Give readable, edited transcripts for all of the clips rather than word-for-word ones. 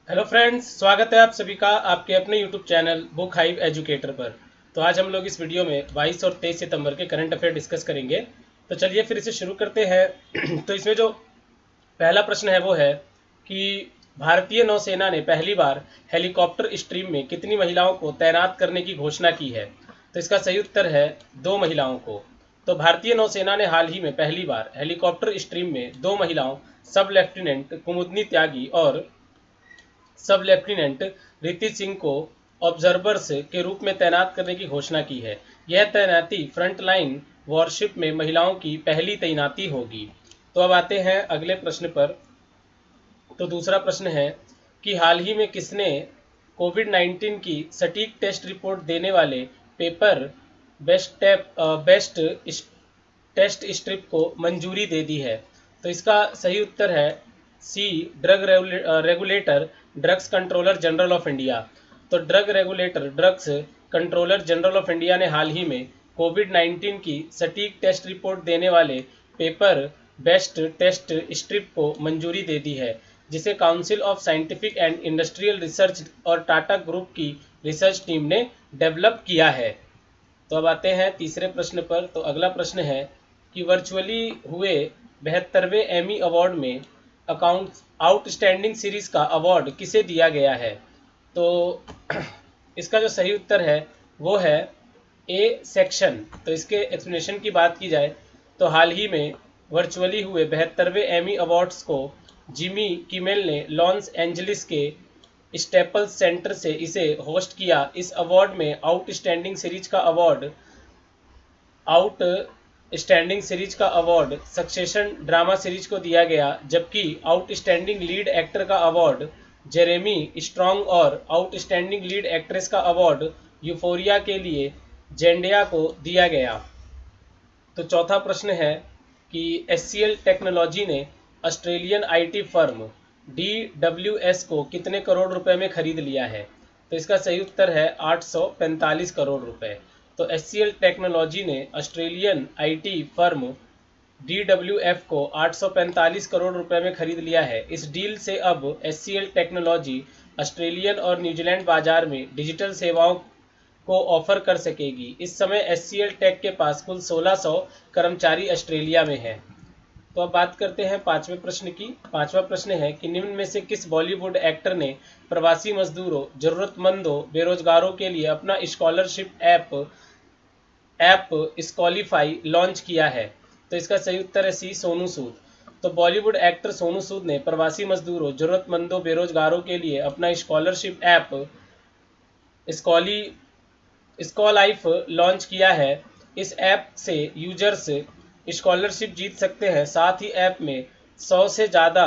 Hello friends, स्वागत है आप सभी का आपके अपने YouTube channel book hive educator पर। तो आज हम लोग इस वीडियो में 22 और 23 सितंबर के करंट अफेयर डिस्कस करेंगे। तो चलिए फिर इसे शुरू करते हैं। तो इसमें जो पहला प्रश्न है वो है कि भारतीय नौसेना ने पहली बार हेलीकॉप्टर स्ट्रीम में कितनी महिलाओं को तैनात करने की घोषणा की है। तो इसका सही उत्तर है 2 महिलाओं को। तो भारतीय नौसेना ने हाल ही में पहली बार हेलीकॉप्टर स्ट्रीम में 2 महिलाओं, सब लेफ्टिनेंट कुमुदनी त्यागी और सब लेफ्टिनेंट रीति सिंह को ऑब्जर्वर्स के रूप में तैनात करने की घोषणा की है। यह तैनाती फ्रंटलाइन वॉरशिप में महिलाओं की पहली तैनाती होगी। तो अब आते हैं अगले प्रश्न पर। तो दूसरा प्रश्न है कि हाल ही में किसने कोविड-19 की सटीक टेस्ट रिपोर्ट देने वाले पेपर बेस्ट टेस्ट स्ट्रिप को मंजूरी दे दी है। तो इसका सही उत्तर है C, drug regulator drugs controller general of India. तो drug regulator drugs controller general of India ने हाल ही में कोविड-19 की सटीक टेस्ट रिपोर्ट देने वाले पेपर बेस्ट टेस्ट स्ट्रिप को मंजूरी दे दी है, जिसे council of scientific and industrial research और टाटा ग्रुप की रिसर्च टीम ने डेवलप किया है। तो अब आते हैं तीसरे प्रश्न पर। तो अगला प्रश्न है कि वर्चुअली हुए 72वें एमी अवार्ड में अकाउंट आउटस्टैंडिंग सीरीज का अवार्ड किसे दिया गया है। तो इसका जो सही उत्तर है वो है ए सेक्शन। तो इसके एक्सप्लेनेशन की बात की जाए तो हाल ही में वर्चुअली हुए 72वें एमी अवार्ड्स को जिमी किमेल ने लॉस एंजलिस के स्टेपल्स सेंटर से इसे होस्ट किया। इस अवार्ड में आउटस्टैंडिंग सीरीज का अवार्ड सक्सेशन ड्रामा सीरीज को दिया गया, जबकि आउटस्टैंडिंग लीड एक्टर का अवार्ड जेरेमी स्ट्रॉन्ग और आउटस्टैंडिंग लीड एक्ट्रेस का अवार्ड यूफोरिया के लिए जेंडिया को दिया गया। तो चौथा प्रश्न है कि एचसीएल टेक्नोलॉजी ने ऑस्ट्रेलियन आईटी फर्म DWS को कितने करोड़ रुपए में खरीद लिया है। तो इसका सही उत्तर है 845 करोड़ रुपए। तो एचसीएल टेक्नोलॉजी ने ऑस्ट्रेलियन आईटी फर्म DWF को 845 करोड़ रुपए में खरीद लिया है। इस डील से अब एचसीएल टेक्नोलॉजी ऑस्ट्रेलियन और न्यूजीलैंड बाजार में डिजिटल सेवाओं को ऑफर कर सकेगी। इस समय एचसीएल टेक के पास कुल 1600 कर्मचारी ऑस्ट्रेलिया में हैं। तो अब बात करते हैं पांचवें प्रश्न की। पांचवा प्रश्न है कि निम्न में से किस बॉलीवुड एक्टर ने प्रवासी मजदूरों, जरूरतमंदों, बेरोजगारों के लिए अपना स्कॉलरशिप ऐप स्कॉलिफाई लॉन्च किया है। तो इसका सही उत्तर है सी, सोनू सूद। तो बॉलीवुड एक्टर सोनू सूद ने प्रवासी मजदूरों, जरूरतमंदों, बेरोजगारों के लिए अपना स्कॉलरशिप ऐप स्कॉली स्कॉलाइफ लॉन्च किया है। इस ऐप से यूजर्स स्कॉलरशिप जीत सकते हैं। साथ ही ऐप में 100 से ज़्यादा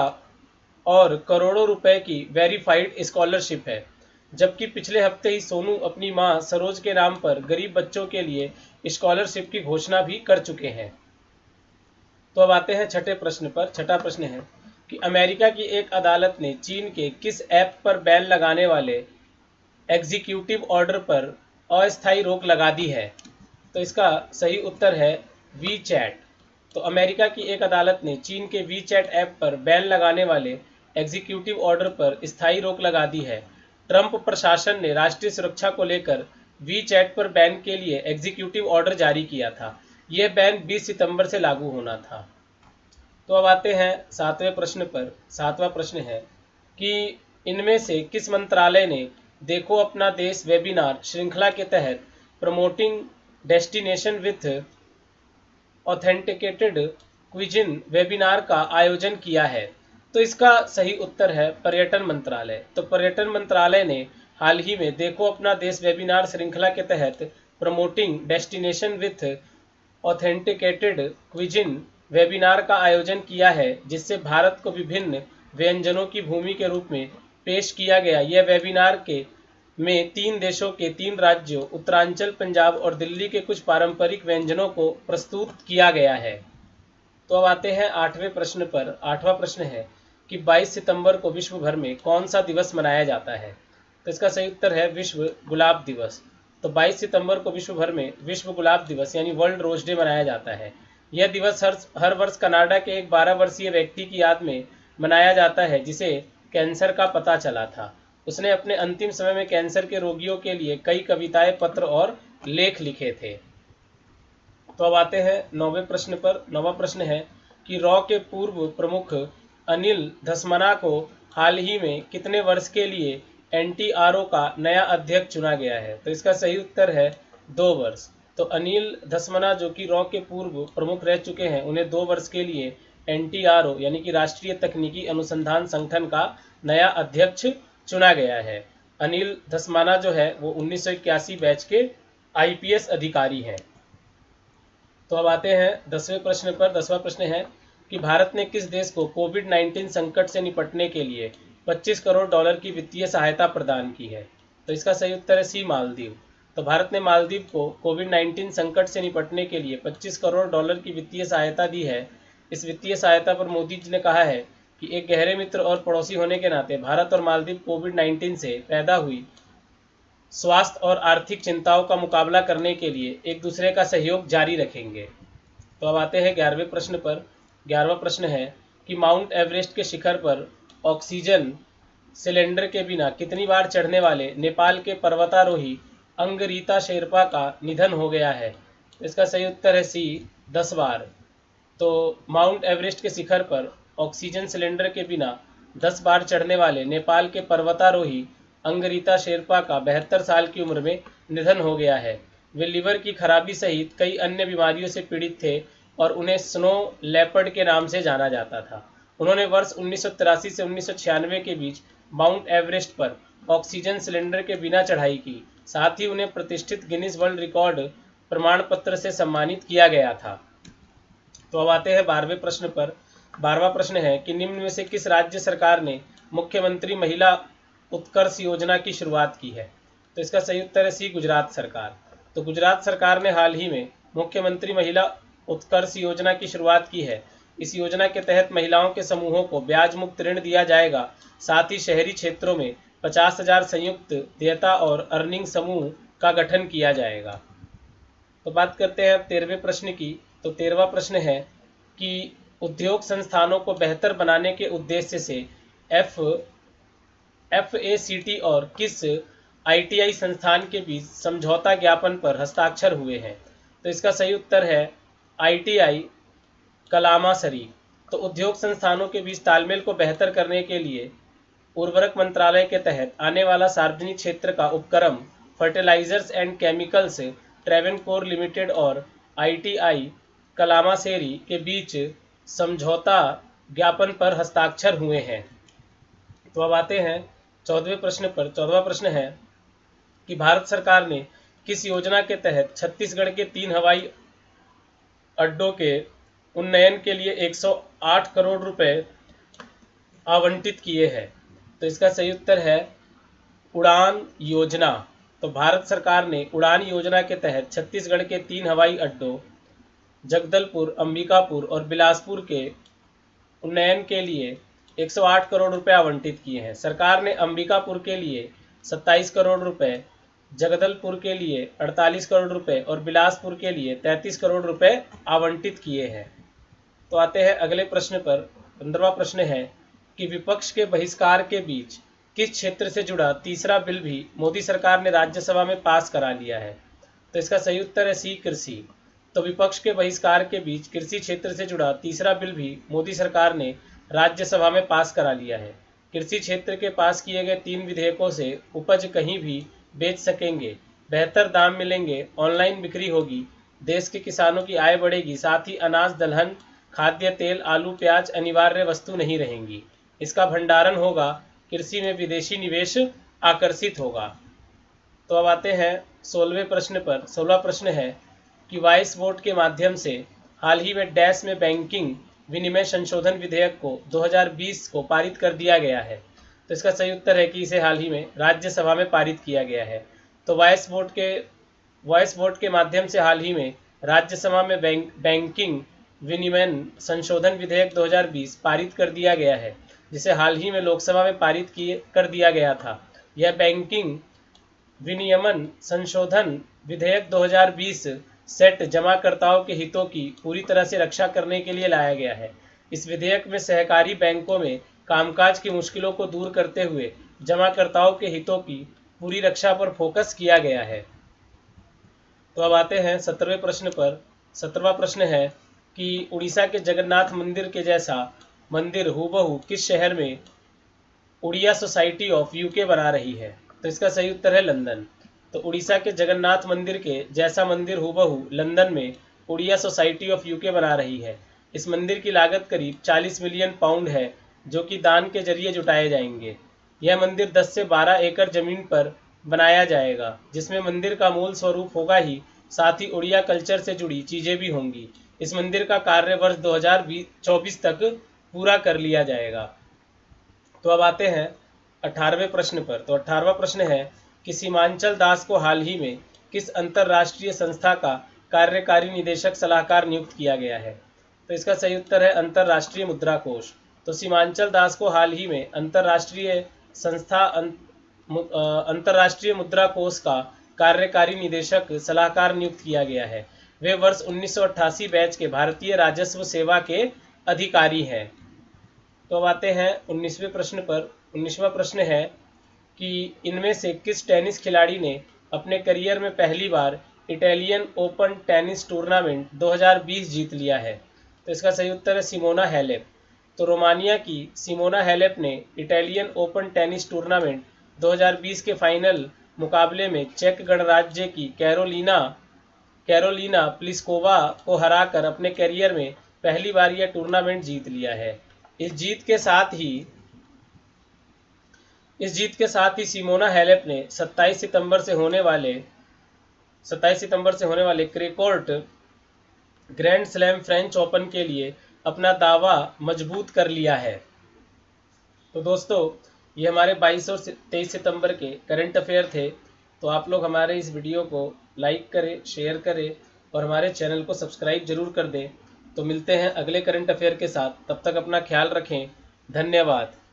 और करोड़ों रुपए की वेरीफाइड स्कॉलरशिप है। जबकि पिछले हफ्ते ही सोनू अपनी मां सरोज के नाम पर गरीब बच्चों के लिए स्कॉलरशिप की घोषणा भी कर चुके हैं। तो अब आते हैं छठे प्रश्न पर। छठा प्रश्न है कि अमेरिका की एक अदालत ने चीन के किस ऐप पर बैन लगाने वाले एग्जीक्यूटिव ऑर्डर पर अस्थायी रोक लगा दी है। तो इसका सही उत्तर है वी चैट। तो अमेरिका की एक अदालत ने चीन के वी चैट ऐप पर बैन लगाने वाले एग्जीक्यूटिव ऑर्डर पर स्थायी रोक लगा दी है। ट्रंप प्रशासन ने राष्ट्रीय सुरक्षा को लेकर वी चैट पर बैन के लिए एग्जीक्यूटिव ऑर्डर जारी किया था। यह बैन 20 सितंबर से लागू होना था। तो अब आते हैं सातवें प्रश्न पर। सातवां प्रश्न है कि इनमें से किस मंत्रालय ने देखो अपना देश वेबिनार श्रृंखला के तहत promoting destination with authenticated cuisine webinar का आयोजन किया है। तो इसका सही उत्तर है पर्यटन मंत्रालय। तो पर्यटन मंत्रालय ने हाल ही में देखो अपना देश वेबिनार श्रृंखला के तहत promoting destination with authenticated cuisine webinar का आयोजन किया है, जिससे भारत को विभिन्न व्यंजनों की भूमि के रूप में पेश किया गया। यह वेबिनार के में 3 देशों के 3 राज्यों उत्तरांचल, पंजाब और दिल्ली के कुछ पारंपरिक व्यंजनों को प्रस्तुत किया गया है। तो अब आते हैं आठवें प्रश्न पर। आठवां प्रश्न है कि 22 सितंबर को विश्व भर में कौन सा दिवस मनाया जाता है। तो इसका सही उत्तर है विश्व गुलाब दिवस। तो 22 सितंबर को विश्व भर में विश्व गुलाब दिवस यानी वर्ल्ड रोज डे मनाया जाता है। यह दिवस हर वर्ष कनाडा के एक 12 वर्षीय व्यक्ति की याद में मनाया जाता है, जिसे कैंसर का पता चला था। उसने अपने अंतिम समय में कैंसर के रोगियों के लिए कई कविताएं, पत्र और लेख लिखे थे। तो अब आते हैं 9वें प्रश्न पर। 9वां प्रश्न है कि रॉ के पूर्व प्रमुख अनिल धस्माना को हाल ही में कितने वर्ष के लिए एनटीआरओ का नया अध्यक्ष चुना गया है? तो इसका सही उत्तर है 2 वर्ष। तो अनिल धस्माना जो कि रॉ के पूर्व प्रमुख रह चुके हैं, उन्हें 2 वर्ष के लिए एनटीआरओ यानी कि राष्ट्रीय तकनीकी अनुसंधान संगठन का नया अध्यक्ष चुना गया है। अनिल धस्माना जो है वो 1981 बैच के आईपीएस अधिकारी हैं। तो अब आते हैं 10वें प्रश्न पर। 10वां प्रश्न है कि भारत ने किस देश को कोविड-19 संकट से निपटने के लिए 25 करोड़ डॉलर की वित्तीय सहायता प्रदान की है? तो इसका सही उत्तर है सी, मालदीव। तो भारत ने मालदीव को कोविड-19 संकट से निपटने के लिए 25 करोड़ डॉलर की वित्तीय सहायता दी है। इस वित्तीय सहायता पर मोदी जी ने कहा है कि एक गहरे मित्र और पड़ोसी होने के नाते भारत और मालदीव कोविड-19 से पैदा हुई स्वास्थ्य और आर्थिक चिंताओं का मुकाबला करने के लिए एक दूसरे का सहयोग जारी रखेंगे। तो अब आते हैं 11वें प्रश्न पर। 11वां प्रश्न है कि माउंट एवरेस्ट के शिखर पर ऑक्सीजन सिलेंडर के बिना कितनी बार चढ़ने वाले नेपाल के पर्वतारोही अंगरीता शेरपा का निधन हो गया है? इसका सही उत्तर है सी, 10 बार। तो माउंट एवरेस्ट के शिखर पर ऑक्सीजन सिलेंडर के बिना 10 बार चढ़ने वाले नेपाल के पर्वतारोही अंगरीता शेरपा का 72 साल की उम्र में निधन हो गया है। वे लिवर की खराबी सहित कई अन्य बीमारियों से पीड़ित थे और उन्हें स्नो लेपर्ड के नाम से जाना जाता था। उन्होंने वर्ष 1983 से 1996 के बीच माउंट एवरेस्ट पर ऑक्सीजन सिलेंडर के बिना चढ़ाई की। साथ ही उन्हें प्रतिष्ठित गिनीज वर्ल्ड रिकॉर्ड प्रमाण पत्र से सम्मानित किया गया था। तो अब आते हैं 12वें प्रश्न पर। 12वां प्रश्न है कि निम्न में से किस राज्य सरकार ने मुख्यमंत्री महिला उत्कर्ष योजना की शुरुआत की है? तो इसका सही उत्तर है सी, गुजरात सरकार। तो गुजरात सरकार ने हाल ही में मुख्यमंत्री महिला उत्कर्ष योजना की शुरुआत की है। इस योजना के तहत महिलाओं के समूहों को ब्याज मुक्त ऋण दिया जाएगा। साथ ही शहरी क्षेत्रों में 50,000 संयुक्त देयता और अर्निंग समूह का गठन किया जाएगा। तो बात करते हैं अब 13वें प्रश्न की। तो 13वां प्रश्न है कि उद्योग संस्थानों को बेहतर बनाने के उद्देश्य से FACT और किस ITI संस्थान के बीच समझौता ज्ञापन पर हस्ताक्षर हुए हैं? तो इसका सही उत्तर है ITI कलामासरी। तो उद्योग संस्थानों के बीच तालमेल को बेहतर करने के लिए उर्वरक मंत्रालय के तहत आने वाला सार्वजनिक क्षेत्र का उपक्रम fertilisers and chemicals Travancore limited और ITI कलामासेरी के बीच समझौता ज्ञापन पर हस्ताक्षर हुए हैं। तो अब आते हैं 14वें प्रश्न पर। 14वां प्रश्न है कि भारत सरकार ने किस योजना के तहत छत्तीसगढ़ के 3 हवाई अड्डों के उन्नयन के लिए 108 करोड़ रुपए आवंटित किए हैं? तो इसका सही उत्तर है उड़ान योजना। तो भारत सरकार ने उड़ान योजना के तहत छत्तीसगढ़ के 3 हवाई अड्डों जगदलपुर, अंबिकापुर और बिलासपुर के उन्नयन के लिए 108 करोड़ रुपए आवंटित किए हैं। सरकार ने अंबिकापुर के लिए 27 करोड़ रुपए, जगदलपुर के लिए 48 करोड़ रुपए और बिलासपुर के लिए 33 करोड़ रुपए आवंटित किए हैं। तो आते हैं अगले प्रश्न पर। 15वां प्रश्न है कि विपक्ष के बहिष्कार के बीच किस क्षेत्र से जुड़ा तीसरा बिल भी मोदी सरकार ने राज्यसभा में पास करा लिया है? तो इसका सही उत्तर है सी, कृषि। तो विपक्ष के बहिष्कार के बीच कृषि क्षेत्र से जुड़ा तीसरा बिल भी मोदी सरकार ने राज्यसभा में पास करा लिया है। कृषि क्षेत्र के पास किए गए 3 विधेयकों से उपज कहीं भी बेच सकेंगे, बेहतर दाम मिलेंगे, ऑनलाइन बिक्री होगी, देश के किसानों की आय बढ़ेगी, साथ ही अनाज, दलहन, खाद्य तेल, आलू, प्याज अनिवार्य वस्तु नहीं रहेंगी। इसका भंडारण होगा, कृषि में विदेशी निवेश आकर्षित होगा। तो अब आते हैं 16वें प्रश्न पर। 16वां प्रश्न है कि वॉइस वोट के माध्यम से हाल ही में डैश में बैंकिंग विनिमय संशोधन विधेयक को 2020 को पारित कर दिया गया है। तो इसका सही उत्तर है कि इसे हाल ही में राज्यसभा में पारित किया गया है। तो वॉइस वोट के माध्यम से हाल ही में राज्यसभा में बैंकिंग विनिमय संशोधन विधेयक 2020 पारित कर दिया गया है, जिसे हाल ही में लोकसभा में पारित कर दिया गया था। यह बैंकिंग विनियमन संशोधन विधेयक 2020 सेट जमाकर्ताओं के हितों की पूरी तरह से रक्षा करने के लिए लाया गया है। इस विधेयक में सहकारी बैंकों में कामकाज की मुश्किलों को दूर करते हुए जमाकर्ताओं के हितों की पूरी रक्षा पर फोकस किया गया है। तो अब आते हैं 17वें प्रश्न पर। 17वां प्रश्न है कि उड़ीसा के जगन्नाथ मंदिर के जैसा मंदिर हूबहू किस शहर में उड़िया सोसाइटी ऑफ यूके बना रही है? तो इसका सही उत्तर है लंदन। तो उड़ीसा के जगन्नाथ मंदिर के जैसा मंदिर हूबहू लंदन में उड़िया सोसाइटी ऑफ यूके बना रही है। इस मंदिर की लागत करीब 40 मिलियन पाउंड है, जो कि दान के जरिए जुटाए जाएंगे। यह मंदिर 10 से 12 एकड़ जमीन पर बनाया जाएगा, जिसमें मंदिर का मूल स्वरूप होगा ही साथ ही उड़िया कल्चर से जुड़ी चीज़ें भी होंगी। इस मंदिर का कार्य वर्ष 2024 तक पूरा कर लिया जाएगा। तो अब आते हैं 18वें प्रश्न पर। तो 18वां प्रश्न है कि सीमांचल दास को हाल ही में किस अंतर्राष्ट्रीय संस्था का कार्यकारी निदेशक सलाहकार नियुक्त किया गया है? तो इसका सही उत्तर है अंतर्राष्ट्रीय मुद्रा कोष। तो सीमांचल दास को हाल ही में अंतर्राष्ट्रीय संस्था अंतर्राष्ट्रीय मुद्रा कोष का कार्यकारी निदेशक सलाहकार नियुक्त किया गया है। वे वर्ष 1988 बैच के भारतीय राजस्व सेवा के अधिकारी हैं। तो अब आते हैं 19वें प्रश्न पर। 19वां प्रश्न है कि इनमें से किस टेनिस खिलाड़ी ने अपने करियर में पहली बार इटालियन ओपन टेनिस टूर्नामेंट 2020 जीत लिया है? तो इसका सही उत्तर है सिमोना हैलेप। तो रोमानिया की सिमोना हैलेप ने इटालियन ओपन टेनिस टूर्नामेंट 2020 के फाइनल मुकाबले में चेक गणराज्य की कैरोलिना प्लिस्कोवा को हराकर अपने करियर में पहली बार यह टूर्नामेंट जीत लिया है। इस जीत के साथ ही सिमोना हैलेप ने 27 सितंबर से होने वाले क्रेकोर्ट ग्रैंड स्लैम फ्रेंच ओपन के लिए अपना दावा मजबूत कर लिया है। तो दोस्तों, ये हमारे 22 और 23 सितंबर के करंट अफेयर थे। तो आप लोग हमारे इस वीडियो को लाइक करें, शेयर करें और हमारे चैनल को सब्सक्राइब जरूर कर दें। तो मिलते हैं अगले करंट अफेयर के साथ। तब तक अपना ख्याल रखें। धन्यवाद।